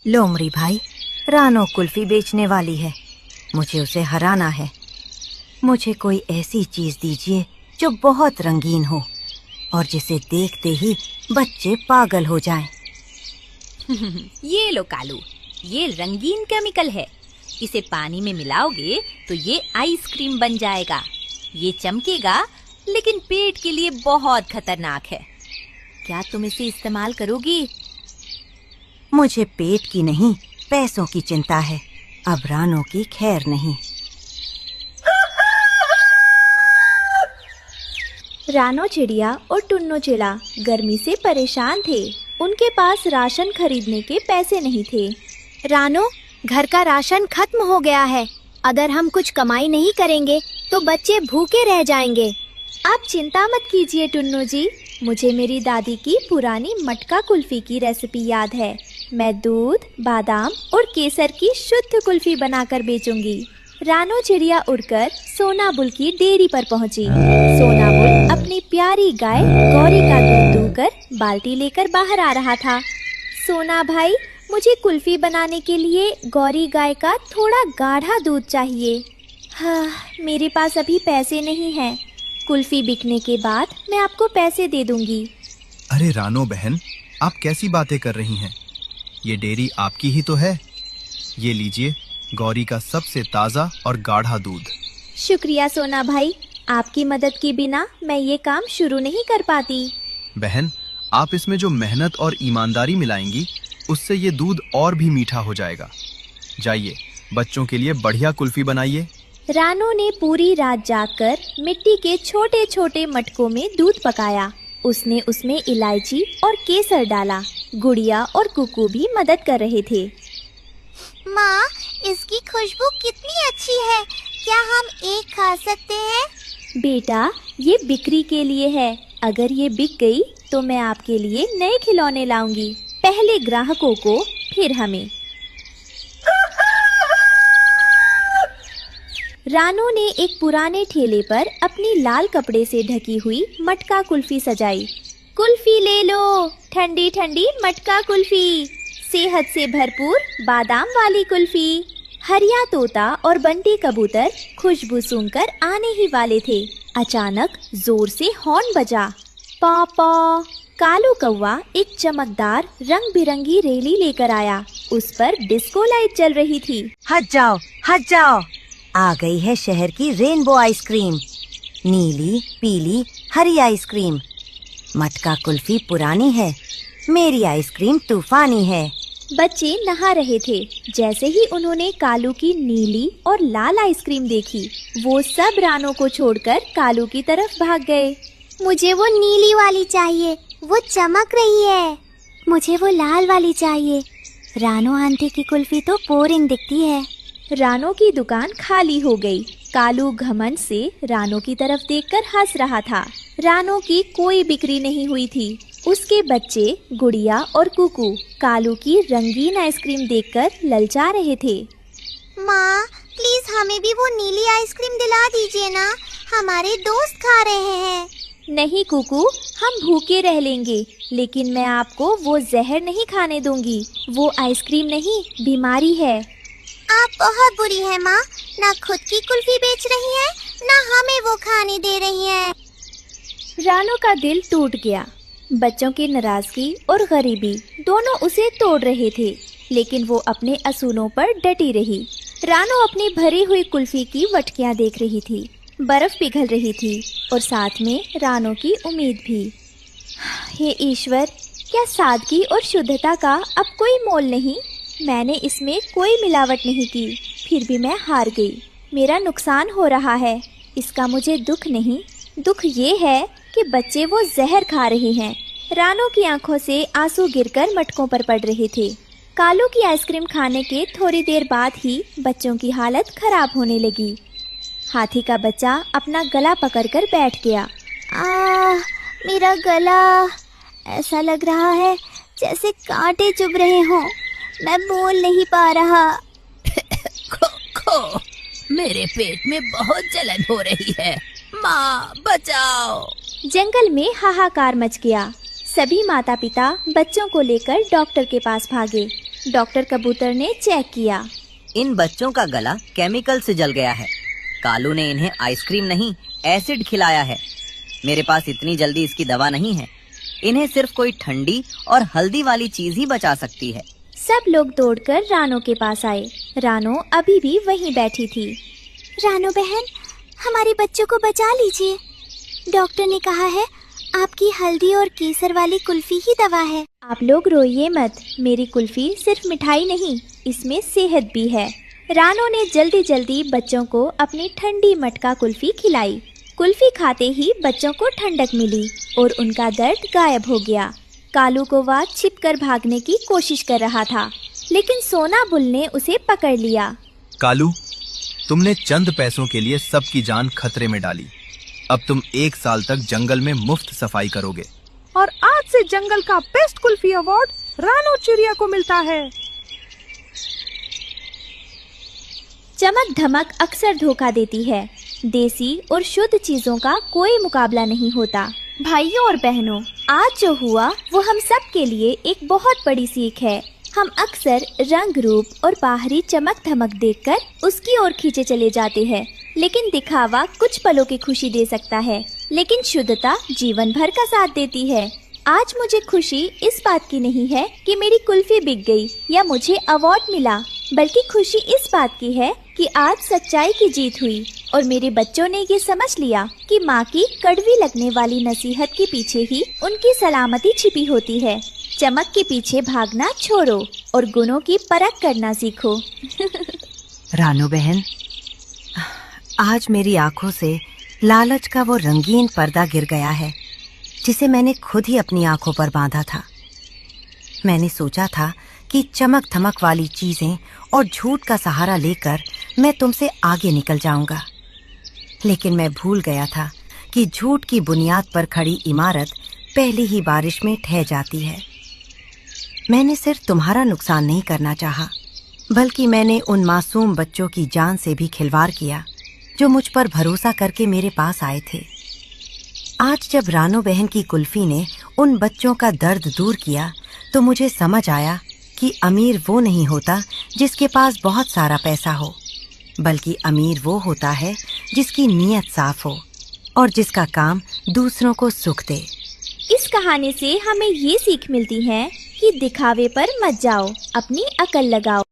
लोमड़ी भाई, रानो कुल्फी बेचने वाली है। मुझे उसे हराना है। मुझे कोई ऐसी चीज दीजिए जो बहुत रंगीन हो और जिसे देखते ही बच्चे पागल हो जाएं। ये लो कालू, ये रंगीन केमिकल है। इसे पानी में मिलाओगे तो ये आइसक्रीम बन जाएगा। ये चमकेगा लेकिन पेट के लिए बहुत खतरनाक है। क्या तुम इसे इस्तेमाल करोगी? मुझे पेट की नहीं, पैसों की चिंता है। अब रानो की खैर नहीं। रानो चिड़िया और टुन्नो चिड़ा गर्मी से परेशान थे। उनके पास राशन खरीदने के पैसे नहीं थे। रानो, घर का राशन खत्म हो गया है। अगर हम कुछ कमाई नहीं करेंगे तो बच्चे भूखे रह जाएंगे। आप चिंता मत कीजिए टुन्नो जी, मुझे मेरी दादी की पुरानी मटका कुल्फी की रेसिपी याद है। मैं दूध, बादाम और केसर की शुद्ध कुल्फी बनाकर बेचूंगी। रानो चिड़िया उड़कर सोनाबुल की डेयरी पर पहुंची। सोनाबुल अपनी प्यारी गाय गौरी का दूध दूहकर बाल्टी लेकर बाहर आ रहा था। सोना भाई, मुझे कुल्फी बनाने के लिए गौरी गाय का थोड़ा गाढ़ा दूध चाहिए। हाँ, मेरे पास अभी पैसे नहीं हैं। कुल्फी बिकने के बाद मैं आपको पैसे दे दूंगी। अरे रानो बहन, आप कैसी बातें कर रही हैं? ये डेयरी आपकी ही तो है। ये लीजिए गौरी का सबसे ताज़ा और गाढ़ा दूध। शुक्रिया सोना भाई, आपकी मदद के बिना मैं ये काम शुरू नहीं कर पाती। बहन, आप इसमें जो मेहनत और ईमानदारी मिलाएंगी उससे ये दूध और भी मीठा हो जाएगा। जाइए, बच्चों के लिए बढ़िया कुल्फी बनाइए। रानो ने पूरी रात जागकर मिट्टी के छोटे छोटे मटकों में दूध पकाया। उसने उसमें इलायची और केसर डाला। गुड़िया और कुकू भी मदद कर रहे थे। माँ, इसकी खुशबू कितनी अच्छी है। क्या हम एक खा सकते हैं? बेटा, ये बिक्री के लिए है। अगर ये बिक गई तो मैं आपके लिए नए खिलौने लाऊंगी। पहले ग्राहकों को, फिर हमें। रानो ने एक पुराने ठेले पर अपनी लाल कपड़े से ढकी हुई मटका कुल्फी सजाई। कुल्फी ले लो, ठंडी ठंडी मटका कुल्फी, सेहत से भरपूर बादाम वाली कुल्फी। हरिया तोता और बंटी कबूतर खुशबू सूंघकर आने ही वाले थे। अचानक जोर से हॉर्न बजा। पॉ पॉ। कालू कौवा एक चमकदार रंग बिरंगी रेली लेकर आया। उस पर डिस्को लाइट जल रही थी। हट जाओ, हट जाओ। आ गई है शहर की रेनबो आइसक्रीम। नीली, पीली, हरी आइसक्रीम। मटका कुल्फी पुरानी है, मेरी आइसक्रीम तूफानी है। बच्चे नहा रहे थे। जैसे ही उन्होंने कालू की नीली और लाल आइसक्रीम देखी, वो सब रानो को छोड़कर कालू की तरफ भाग गए। मुझे वो नीली वाली चाहिए, वो चमक रही है। मुझे वो लाल वाली चाहिए। रानो आंटी की कुल्फी तो बोरिंग दिखती है। रानो की दुकान खाली हो गई। कालू घमंड से रानो की तरफ देखकर हंस रहा था। रानो की कोई बिक्री नहीं हुई थी। उसके बच्चे गुड़िया और कुकू कालू की रंगीन आइसक्रीम देखकर ललचा रहे थे। माँ, प्लीज हमें भी वो नीली आइसक्रीम दिला दीजिए ना, हमारे दोस्त खा रहे हैं। नहीं कुकू, हम भूखे रह लेंगे, लेकिन मैं आपको वो जहर नहीं खाने दूंगी। वो आइसक्रीम नहीं, बीमारी है। आप बहुत बुरी है माँ, ना खुद की कुल्फी बेच रही है, ना हमें वो खाने दे रही है। रानो का दिल टूट गया। बच्चों की नाराजगी और गरीबी दोनों उसे तोड़ रहे थे, लेकिन वो अपने असूलों पर डटी रही। रानो अपनी भरी हुई कुल्फी की वटकियां देख रही थी। बर्फ पिघल रही थी और साथ में रानो की उम्मीद भी। हे ईश्वर, क्या सादगी और शुद्धता का अब कोई मोल नहीं? मैंने इसमें कोई मिलावट नहीं की, फिर भी मैं हार गई। मेरा नुकसान हो रहा है। इसका मुझे दुख नहीं, दुख ये है कि बच्चे वो जहर खा रहे हैं। रानो की आंखों से आंसू गिरकर मटकों पर पड़ रहे थे। कालू की आइसक्रीम खाने के थोड़ी देर बाद ही बच्चों की हालत खराब होने लगी। हाथी का बच्चा अपना गला पकड़कर बैठ गया। मेरा गला, ऐसा लग रहा है जैसे कांटे चुभ रहे हों। मैं बोल नहीं पा रहा। खो, मेरे पेट में बहुत जलन हो रही है। माँ, बचाओ। जंगल में हाहाकार मच गया। सभी माता पिता बच्चों को लेकर डॉक्टर के पास भागे। डॉक्टर कबूतर ने चेक किया। इन बच्चों का गला केमिकल से जल गया है। कालू ने इन्हें आइसक्रीम नहीं, एसिड खिलाया है। मेरे पास इतनी जल्दी इसकी दवा नहीं है। इन्हें सिर्फ कोई ठंडी और हल्दी वाली चीज ही बचा सकती है। सब लोग दौड़कर रानो के पास आए। रानो अभी भी वहीं बैठी थी। रानो बहन, हमारे बच्चों को बचा लीजिए। डॉक्टर ने कहा है आपकी हल्दी और केसर वाली कुल्फी ही दवा है। आप लोग रोइए मत, मेरी कुल्फी सिर्फ मिठाई नहीं, इसमें सेहत भी है। रानो ने जल्दी जल्दी बच्चों को अपनी ठंडी मटका कुल्फी खिलाई। कुल्फी खाते ही बच्चों को ठंडक मिली और उनका दर्द गायब हो गया। कालू कौवा छिपकर भागने की कोशिश कर रहा था, लेकिन सोना बुल ने उसे पकड़ लिया। कालू, तुमने चंद पैसों के लिए सबकी जान खतरे में डाली। अब तुम 1 साल तक जंगल में मुफ्त सफाई करोगे। और आज से जंगल का बेस्ट कुल्फी अवार्ड रानो चिड़िया को मिलता है। चमक धमक अक्सर धोखा देती है। देसी और शुद्ध चीजों का कोई मुकाबला नहीं होता। भाइयों और बहनों, आज जो हुआ वो हम सब के लिए एक बहुत बड़ी सीख है। हम अक्सर रंग रूप और बाहरी चमक धमक देखकर उसकी ओर खींचे चले जाते हैं, लेकिन दिखावा कुछ पलों की खुशी दे सकता है, लेकिन शुद्धता जीवन भर का साथ देती है। आज मुझे खुशी इस बात की नहीं है कि मेरी कुल्फी बिक गई या मुझे अवार्ड मिला, बल्कि खुशी इस बात की है कि आज सच्चाई की जीत हुई और मेरे बच्चों ने ये समझ लिया कि माँ की कड़वी लगने वाली नसीहत के पीछे ही उनकी सलामती छिपी होती है। चमक के पीछे भागना छोड़ो और गुणों की परख करना सीखो। रानो बहन, आज मेरी आंखों से लालच का वो रंगीन पर्दा गिर गया है जिसे मैंने खुद ही अपनी आंखों पर बांधा था। मैंने सोचा था कि चमक धमक वाली चीजें और झूठ का सहारा लेकर मैं तुमसे आगे निकल जाऊंगा, लेकिन मैं भूल गया था कि झूठ की बुनियाद पर खड़ी इमारत पहली ही बारिश में ढह जाती है। मैंने सिर्फ तुम्हारा नुकसान नहीं करना चाहा, बल्कि मैंने उन मासूम बच्चों की जान से भी खिलवाड़ किया जो मुझ पर भरोसा करके मेरे पास आए थे। आज जब रानो बहन की कुल्फी ने उन बच्चों का दर्द दूर किया तो मुझे समझ आया कि अमीर वो नहीं होता जिसके पास बहुत सारा पैसा हो, बल्कि अमीर वो होता है जिसकी नीयत साफ हो और जिसका काम दूसरों को सुख दे। इस कहानी से हमें ये सीख मिलती है कि दिखावे पर मत जाओ, अपनी अकल लगाओ।